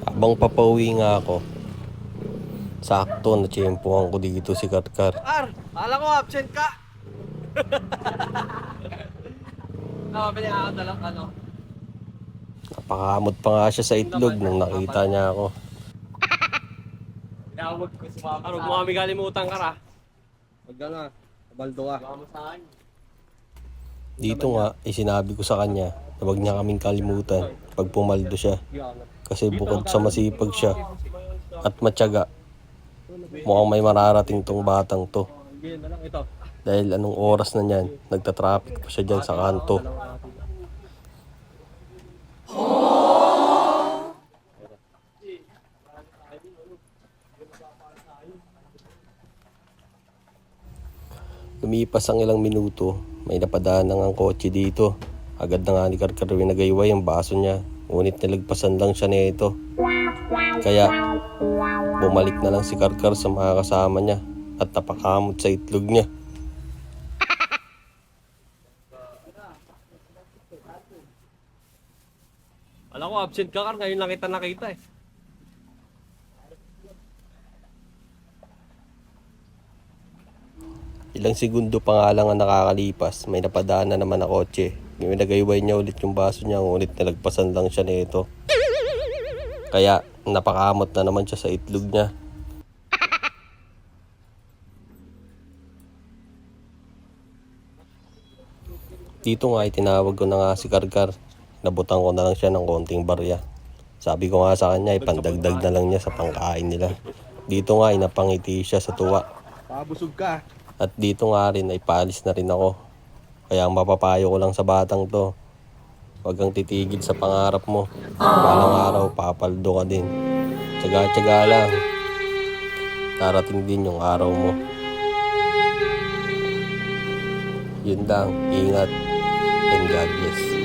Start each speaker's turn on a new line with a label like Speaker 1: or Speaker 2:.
Speaker 1: Habang papauwi nga ako, sakto na tiyempohan ko dito si Karkar.
Speaker 2: Kala ko absent ka. Pinakakadalang ano.
Speaker 1: Napakamot pa nga siya sa itlog nung nakita niya ako.
Speaker 2: Tinawag ko sumama. Huwag mo kami kalimutan ka ra. Huwag ka na. Kabaldo ka.
Speaker 1: Dito nga, sinabi ko sa kanya na huwag niya kaming kalimutan pag pumaldo siya. Kasi bukod sa masipag siya at matyaga, mukhang may mararating tong batang to. Dahil anong oras na niyan, nagtatraffic pa siya dyan sa kanto. Lumipas ang ilang minuto, may napadaan na ngang kotse dito. Agad na nga ni Karkar nagayway ang baso niya, ngunit nilagpasan lang siya nito. Kaya bumalik na lang si Karkar sa mga kasama niya at napakamot sa itlog niya.
Speaker 2: Alam ko absent ka, ngayon lang kita nakita eh.
Speaker 1: Ilang segundo pa nga lang ang nakakalipas, may napadaan na naman na kotse. Nagayway niya ulit yung baso niya, ngunit nilagpasan lang siya nito. Kaya napakamot na naman siya sa itlog niya. Dito nga itinawag ko na nga si Karkar. Nabutan ko na lang siya ng konting barya. Sabi ko nga sa kanya, ipandagdag na lang niya sa pangkain nila. Dito nga napangiti siya sa tuwa.
Speaker 2: Pabusog ka.
Speaker 1: At dito nga rin ay paalis na rin ako. Kaya ang mapapayo ko lang sa batang to, huwag kang titigil sa pangarap mo. Balang araw papaldo ka din. Tsaga-tsaga lang. Darating din yung araw mo. Yun lang, ingat and God bless.